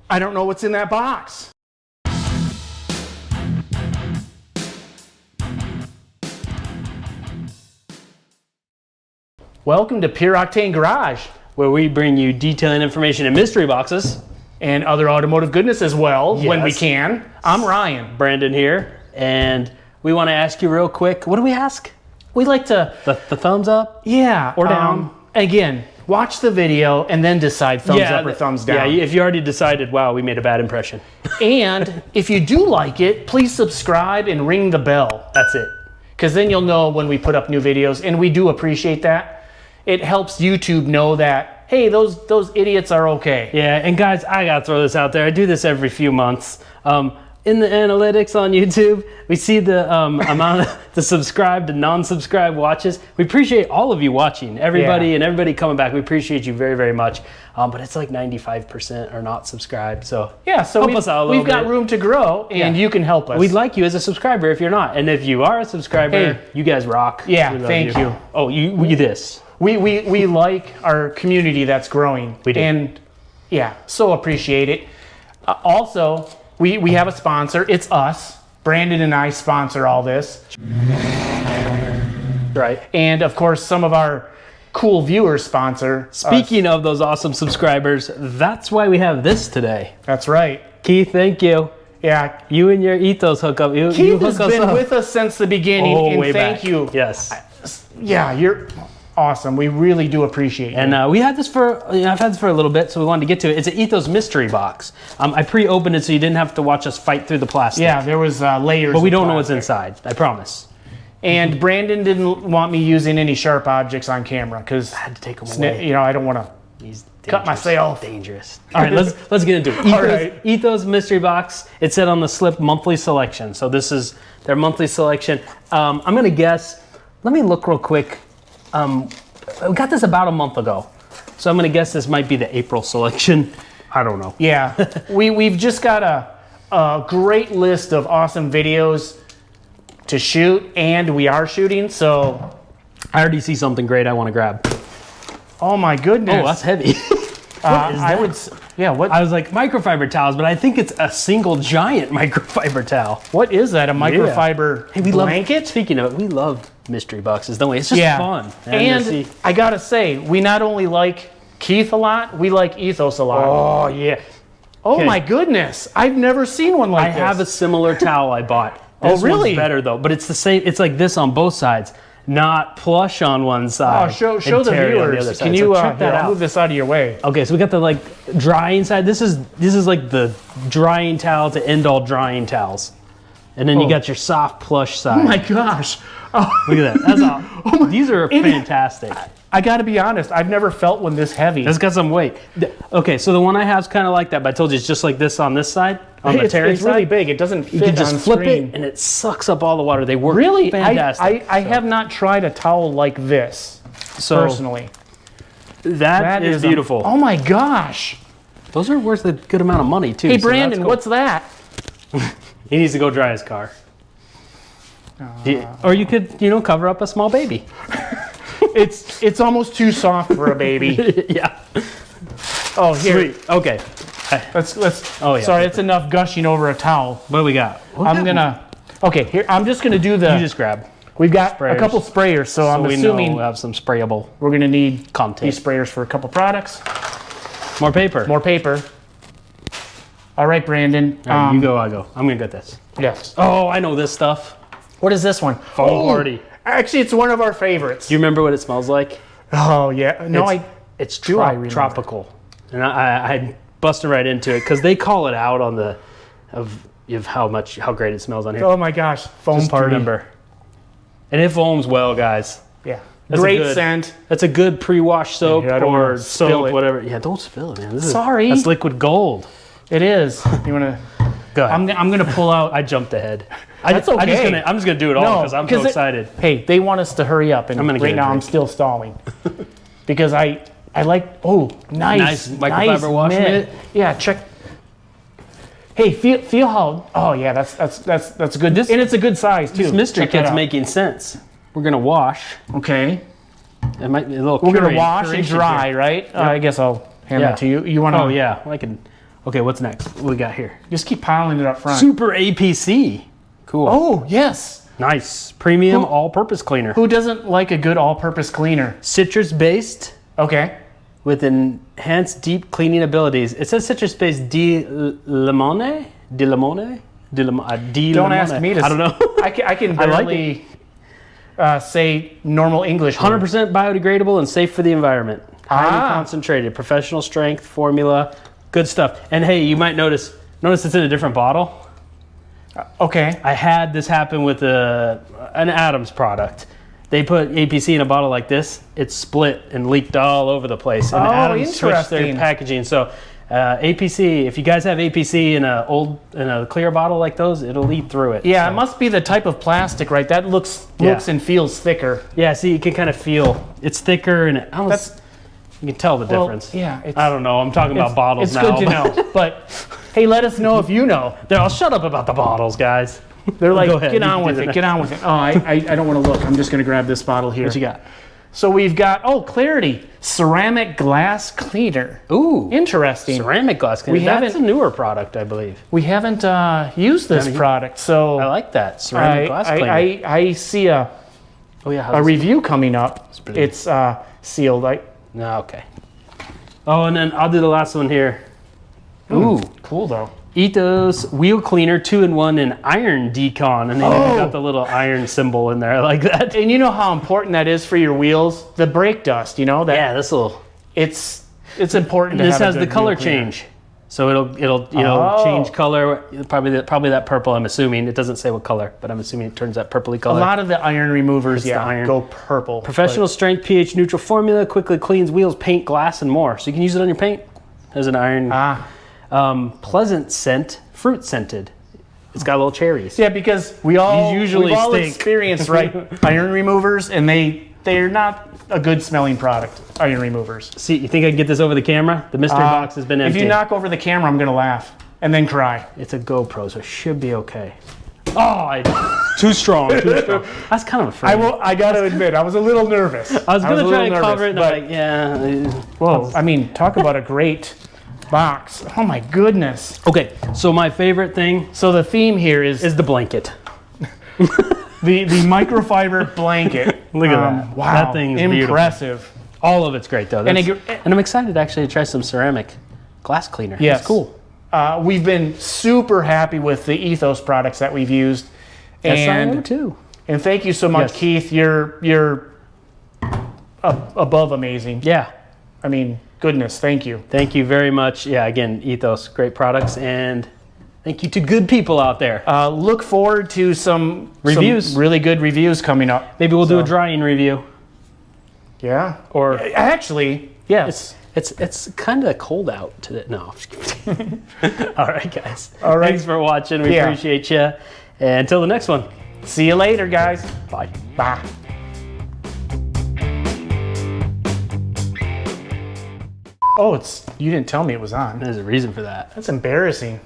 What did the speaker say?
I don't know what's in that box. Welcome to Pure Octane Garage, where we bring you detailing information in mystery boxes. And other automotive goodness as well, Yes. when we can. I'm Ryan. Brandon here, and we want to ask you real quick, what do we ask? We like to... The thumbs up? Yeah. Or down? Again, watch the video and then decide thumbs up or thumbs down. Yeah, if you already decided, wow, we made a bad impression. And if you do like it, please subscribe and ring the bell. That's it. Because then you'll know when we put up new videos, and we do appreciate that. It helps YouTube know that, hey, those idiots are okay. Yeah, and guys, I gotta throw this out there. I do this every few months. In the analytics on YouTube, we see the amount of the subscribed and non-subscribed watches. We appreciate all of you watching, everybody and everybody coming back. We appreciate you very, very much. But it's like 95% are not subscribed. So yeah, so help us out a little we've got bit. room to grow, and you can help us. We'd like you as a subscriber if you're not, and if you are a subscriber, you guys rock. Yeah, thank you. Oh, you this. We like our community that's growing. We do. And yeah, so appreciate it. Also, we have a sponsor. It's us. Brandon and I sponsor all this. Right. And of course, some of our cool viewers sponsor. Speaking of those awesome subscribers, that's why we have this today. That's right. Keith, thank you. Yeah. You and your Ethos hookup. Keith has been with us since the beginning, and way thank back. you. Yes. Yeah, you're awesome. We really do appreciate it. And we had this for, I've had this for a little bit, so we wanted to get to it. It's an Ethos Mystery Box. I pre-opened it so you didn't have to watch us fight through the plastic. Yeah, there was layers. But we don't know plastic. what's inside, I promise. And Brandon didn't want me using any sharp objects on camera because I had to take them away. You know, I don't want to cut myself. Dangerous. All right, let's get into it. Ethos, All right. Ethos Mystery Box. It said on the slip monthly selection. So this is their monthly selection. I'm gonna guess. Let me look real quick. We got this about a month ago, so I'm gonna guess this might be the April selection. I don't know. Yeah, we've just got a great list of awesome videos to shoot, and we are shooting. So I already see something great I want to grab. oh my goodness. Oh, that's heavy. What is that? Yeah, what? I was like microfiber towels, but I think it's a single giant microfiber towel. What is that? A microfiber blanket? Speaking of it, we love mystery boxes, don't we? It's just fun. And I gotta say, we not only like Keith a lot, we like Ethos a lot. Oh yeah. Oh my goodness, I've never seen one like this. I have a similar towel I bought. This really? one's better though, but it's the same. It's like this on both sides, not plush on one side. Oh, show the viewers. Can you check that out? I'll move this out of your way. Okay, so we got the like drying side. This is like the drying towel to end all drying towels, and then you got your soft plush side. Oh my gosh. Oh. Look at that. That's all. These are fantastic. I gotta be honest, I've never felt one this heavy. It's got some weight. Okay, so the one I have is kind of like that, but I told you it's just like this on this side, on the tearing it's really side. big. It doesn't fit You can just on flip screen. it, and it sucks up all the water. They work Really? fantastic. I have not tried a towel like this, personally. That is beautiful. Oh my gosh. Those are worth a good amount of money, too. Hey, so Brandon, that's cool. what's that? He needs to go dry his car. Or you could, cover up a small baby. It's almost too soft for a baby. Yeah. Oh, here. Sweet. Okay. Let's. Oh, yeah. Sorry, it's enough gushing over a towel. What do we got? Okay, here. I'm just gonna do the. You just grab. We've got sprayers. a couple sprayers, so I'm assuming we'll have some sprayable we're gonna need content. these sprayers for a couple products. More paper. More paper. All right, Brandon. All right, you go, I go. I'm gonna get this. Yes. Oh, I know this stuff. What is this one? Foam party. Actually, it's one of our favorites. Do you remember what it smells like? Oh yeah. No, it's remember. tropical, and I busted right into it because they call it out on the of how great it smells on here. Oh my gosh, foam Just party. remember, and it foams well, guys. Yeah. That's Great scent. That's a good pre-wash soap I don't or wanna spill soap, it. whatever. Yeah, don't spill it, man. Sorry. That's liquid gold. It is. You wanna? Go ahead. I'm gonna pull out. I jumped ahead. That's okay. I'm just gonna do it all because I'm so excited. Hey, they want us to hurry up, and right now I'm still stalling because I like. Oh, nice microfiber wash mitt. Yeah, check. Hey, feel how? Oh yeah, that's good. And it's a good size too. This mystery kit's making sense. We're gonna wash. Okay. It might be a little. We're gonna wash and dry, right? I guess I'll hand that to you. You want to? Oh yeah, I can. Okay, what's next? What we got here? Just keep piling it up front. Super APC. Cool. Oh, yes. Nice. Premium all-purpose cleaner. Who doesn't like a good all-purpose cleaner? Citrus-based Okay. with enhanced deep cleaning abilities. It says citrus-based di limone? Di limone? Don't ask me to. I don't know. I can I like barely say normal English. 100% biodegradable and safe for the environment. Highly concentrated, professional strength formula, good stuff. And hey, you might notice it's in a different bottle. Okay. I had this happen with an Adams product. They put APC in a bottle like this. It split and leaked all over the place. And Adams switched their packaging. So APC, if you guys have APC in a clear bottle like those, it'll leak through it. Yeah, so. It must be the type of plastic, right? That looks and feels thicker. Yeah, see, you can kind of feel it's thicker and you can tell the difference. Yeah, I don't know. I'm talking about bottles now. It's good to know. But hey, let us know if you know. I'll shut up about the bottles, guys. They're like, Go ahead. get on with it. Get on with it. Oh, I don't want to look. I'm just going to grab this bottle here. What you got? So we've got, Clarity. Ceramic glass cleaner. Ooh. Interesting. Ceramic glass cleaner. That's a newer product, I believe. We haven't used this product, so... I like that. Ceramic glass cleaner. I see a review coming up. It's sealed. Okay. Oh, and then I'll do the last one here. Ooh, cool though. Ethos wheel cleaner 2-in-1 and iron decon, and they even got the little iron symbol in there. I like that. And you know how important that is for your wheels? The brake dust, you know that. Yeah, this will. It's important. This has the color change, so it'll change color. Probably that purple. I'm assuming it doesn't say what color, but I'm assuming it turns that purpley color. A lot of the iron removers, iron. go purple. Professional strength pH neutral formula quickly cleans wheels, paint, glass, and more. So you can use it on your paint. There's an iron. Pleasant scent, fruit scented. It's got little cherries. Yeah, because we've all experienced iron removers, and they're not a good smelling product. Iron removers. See, you think I can get this over the camera? The mystery box has been empty. If you knock over the camera, I'm gonna laugh and then cry. It's a GoPro, so it should be okay. Too strong. That's kind of afraid. I gotta admit, I was a little nervous. I was gonna try to cover it, but Whoa! I mean, talk about a great box. Oh my goodness. Okay, so my favorite thing. So the theme here is the blanket. the microfiber blanket. Look at that. Wow, that thing's impressive. Beautiful. All of it's great though. And I'm excited actually to try some ceramic glass cleaner. Yes. It's cool. We've been super happy with the Ethos products that we've used. Yes, I am too. And thank you so much, Keith. You're above amazing. Yeah. I mean, goodness, thank you. Thank you very much. Yeah, again, Ethos, great products, and thank you to good people out there. Look forward to some really good reviews coming up. Maybe we'll do a drying review. Yeah. Or actually, yes. It's kind of cold out today. No, I'm just kidding. All right, guys. All right. Thanks for watching. We appreciate you. And until the next one. See you later, guys. Bye. Bye. Oh, you didn't tell me it was on. There's a reason for that. That's embarrassing.